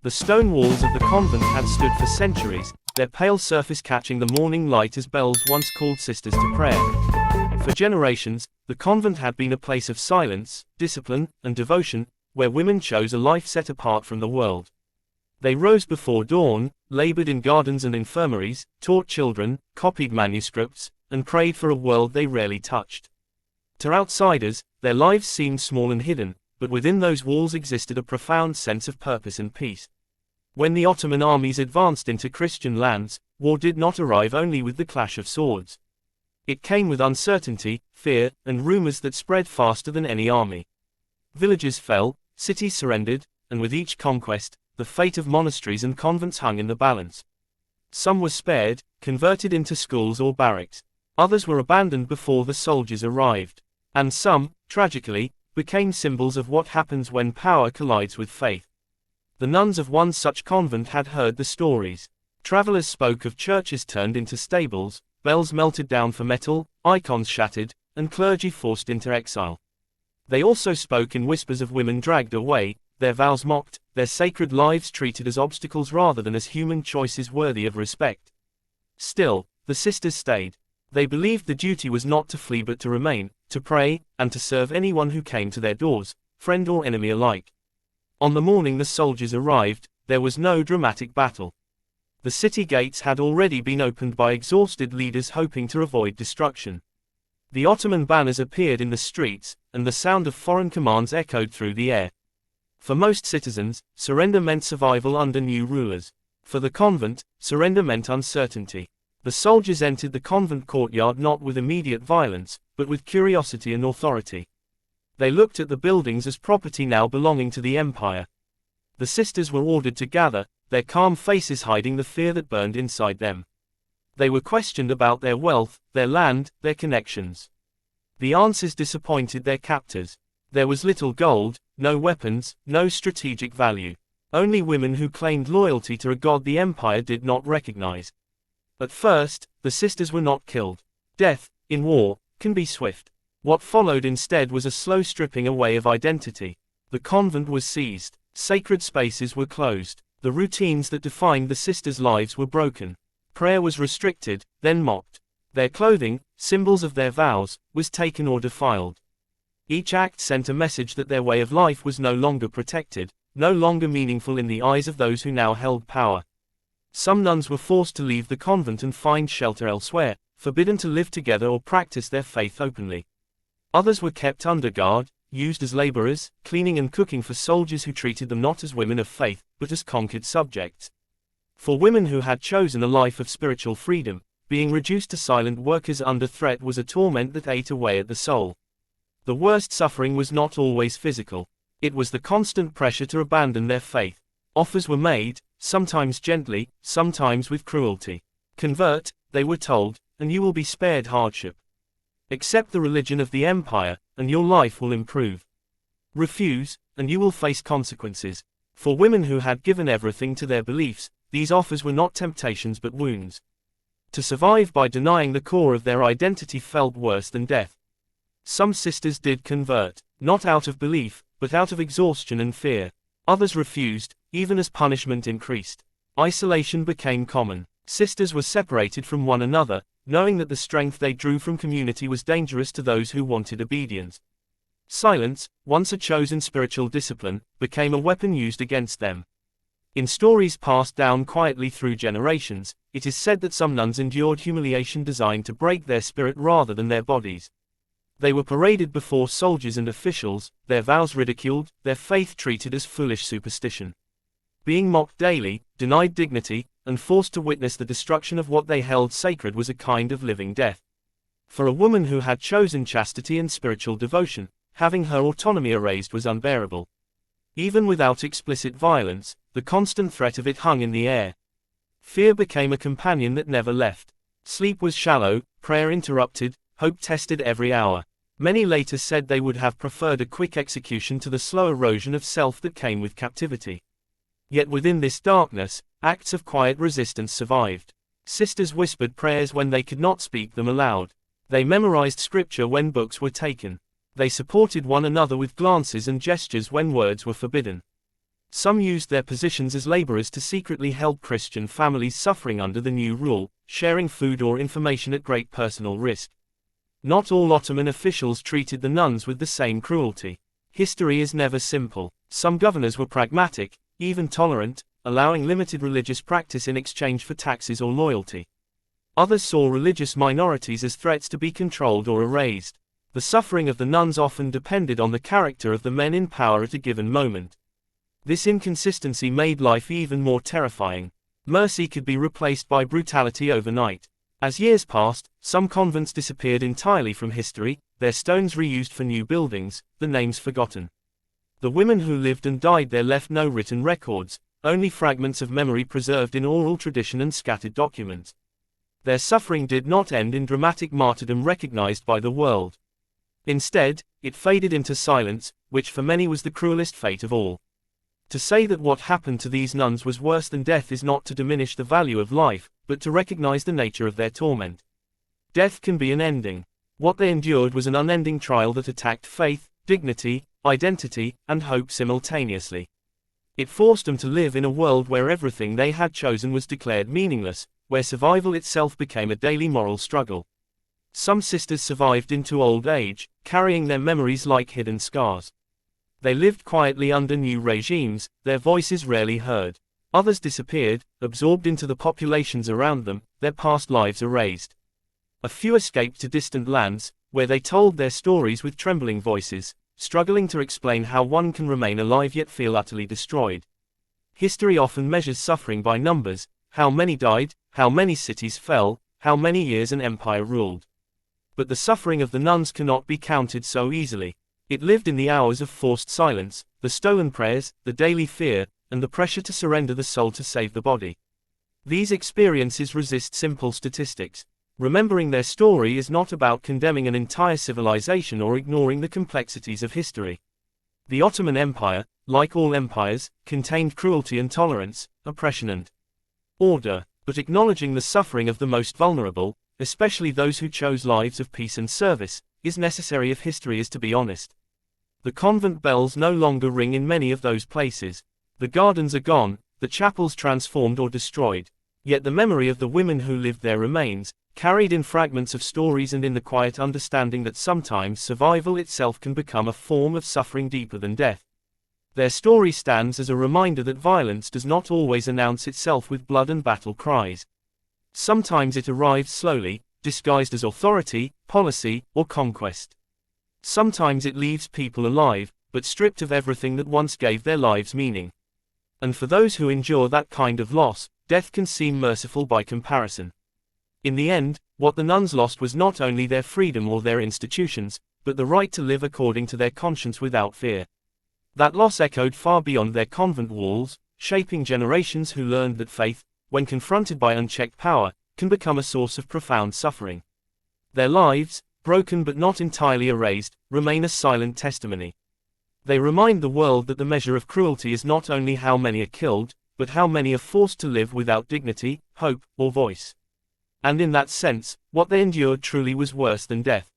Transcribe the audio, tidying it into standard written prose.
The stone walls of the convent had stood for centuries, their pale surface catching the morning light as bells once called sisters to prayer. For generations, the convent had been a place of silence, discipline, and devotion, where women chose a life set apart from the world. They rose before dawn, labored in gardens and infirmaries, taught children, copied manuscripts, and prayed for a world they rarely touched. To outsiders, their lives seemed small and hidden, but within those walls existed a profound sense of purpose and peace. When the Ottoman armies advanced into Christian lands, war did not arrive only with the clash of swords. It came with uncertainty, fear, and rumors that spread faster than any army. Villages fell, cities surrendered, and with each conquest, the fate of monasteries and convents hung in the balance. Some were spared, converted into schools or barracks. Others were abandoned before the soldiers arrived. And some, tragically, became symbols of what happens when power collides with faith. The nuns of one such convent had heard the stories. Travelers spoke of churches turned into stables, bells melted down for metal, icons shattered, and clergy forced into exile. They also spoke in whispers of women dragged away, their vows mocked, their sacred lives treated as obstacles rather than as human choices worthy of respect. Still, the sisters stayed. They believed the duty was not to flee but to remain, to pray, and to serve anyone who came to their doors, friend or enemy alike. On the morning the soldiers arrived, there was no dramatic battle. The city gates had already been opened by exhausted leaders hoping to avoid destruction. The Ottoman banners appeared in the streets, and the sound of foreign commands echoed through the air. For most citizens, surrender meant survival under new rulers. For the convent, surrender meant uncertainty. The soldiers entered the convent courtyard not with immediate violence, but with curiosity and authority. They looked at the buildings as property now belonging to the empire. The sisters were ordered to gather, their calm faces hiding the fear that burned inside them. They were questioned about their wealth, their land, their connections. The answers disappointed their captors. There was little gold, no weapons, no strategic value. Only women who claimed loyalty to a god the empire did not recognize. At first, the sisters were not killed. Death, in war, can be swift. What followed instead was a slow stripping away of identity. The convent was seized. Sacred spaces were closed. The routines that defined the sisters' lives were broken. Prayer was restricted, then mocked. Their clothing, symbols of their vows, was taken or defiled. Each act sent a message that their way of life was no longer protected, no longer meaningful in the eyes of those who now held power. Some nuns were forced to leave the convent and find shelter elsewhere, forbidden to live together or practice their faith openly. Others were kept under guard, used as laborers, cleaning and cooking for soldiers who treated them not as women of faith, but as conquered subjects. For women who had chosen a life of spiritual freedom, being reduced to silent workers under threat was a torment that ate away at the soul. The worst suffering was not always physical. It was the constant pressure to abandon their faith. Offers were made, sometimes gently, sometimes with cruelty. Convert, they were told, and you will be spared hardship. Accept the religion of the empire, and your life will improve. Refuse, and you will face consequences. For women who had given everything to their beliefs, these offers were not temptations but wounds. To survive by denying the core of their identity felt worse than death. Some sisters did convert, not out of belief, but out of exhaustion and fear. Others refused, even as punishment increased. Isolation became common. Sisters were separated from one another, knowing that the strength they drew from community was dangerous to those who wanted obedience. Silence, once a chosen spiritual discipline, became a weapon used against them. In stories passed down quietly through generations, it is said that some nuns endured humiliation designed to break their spirit rather than their bodies. They were paraded before soldiers and officials, their vows ridiculed, their faith treated as foolish superstition. Being mocked daily, denied dignity, and forced to witness the destruction of what they held sacred was a kind of living death. For a woman who had chosen chastity and spiritual devotion, having her autonomy erased was unbearable. Even without explicit violence, the constant threat of it hung in the air. Fear became a companion that never left. Sleep was shallow, prayer interrupted, hope tested every hour. Many later said they would have preferred a quick execution to the slow erosion of self that came with captivity. Yet within this darkness, acts of quiet resistance survived. Sisters whispered prayers when they could not speak them aloud. They memorized scripture when books were taken. They supported one another with glances and gestures when words were forbidden. Some used their positions as laborers to secretly help Christian families suffering under the new rule, sharing food or information at great personal risk. Not all Ottoman officials treated the nuns with the same cruelty. History is never simple. Some governors were pragmatic, even tolerant, allowing limited religious practice in exchange for taxes or loyalty. Others saw religious minorities as threats to be controlled or erased. The suffering of the nuns often depended on the character of the men in power at a given moment. This inconsistency made life even more terrifying. Mercy could be replaced by brutality overnight. As years passed, some convents disappeared entirely from history, their stones reused for new buildings, the names forgotten. The women who lived and died there left no written records, only fragments of memory preserved in oral tradition and scattered documents. Their suffering did not end in dramatic martyrdom recognized by the world. Instead, it faded into silence, which for many was the cruelest fate of all. To say that what happened to these nuns was worse than death is not to diminish the value of life, but to recognize the nature of their torment. Death can be an ending. What they endured was an unending trial that attacked faith, dignity, identity, and hope simultaneously. It forced them to live in a world where everything they had chosen was declared meaningless, where survival itself became a daily moral struggle. Some sisters survived into old age, carrying their memories like hidden scars. They lived quietly under new regimes, their voices rarely heard. Others disappeared, absorbed into the populations around them, their past lives erased. A few escaped to distant lands, where they told their stories with trembling voices, struggling to explain how one can remain alive yet feel utterly destroyed. History often measures suffering by numbers: how many died, how many cities fell, how many years an empire ruled. But the suffering of the nuns cannot be counted so easily. It lived in the hours of forced silence, the stolen prayers, the daily fear, and the pressure to surrender the soul to save the body. These experiences resist simple statistics. Remembering their story is not about condemning an entire civilization or ignoring the complexities of history. The Ottoman Empire, like all empires, contained cruelty and tolerance, oppression and order, but acknowledging the suffering of the most vulnerable, especially those who chose lives of peace and service, is necessary if history is to be honest. The convent bells no longer ring in many of those places. The gardens are gone, the chapels transformed or destroyed. Yet the memory of the women who lived there remains, carried in fragments of stories and in the quiet understanding that sometimes survival itself can become a form of suffering deeper than death. Their story stands as a reminder that violence does not always announce itself with blood and battle cries. Sometimes it arrives slowly, disguised as authority, policy, or conquest. Sometimes it leaves people alive, but stripped of everything that once gave their lives meaning. And for those who endure that kind of loss, death can seem merciful by comparison. In the end, what the nuns lost was not only their freedom or their institutions, but the right to live according to their conscience without fear. That loss echoed far beyond their convent walls, shaping generations who learned that faith, when confronted by unchecked power, can become a source of profound suffering. Their lives, broken but not entirely erased, remain a silent testimony. They remind the world that the measure of cruelty is not only how many are killed, but how many are forced to live without dignity, hope, or voice. And in that sense, what they endured truly was worse than death.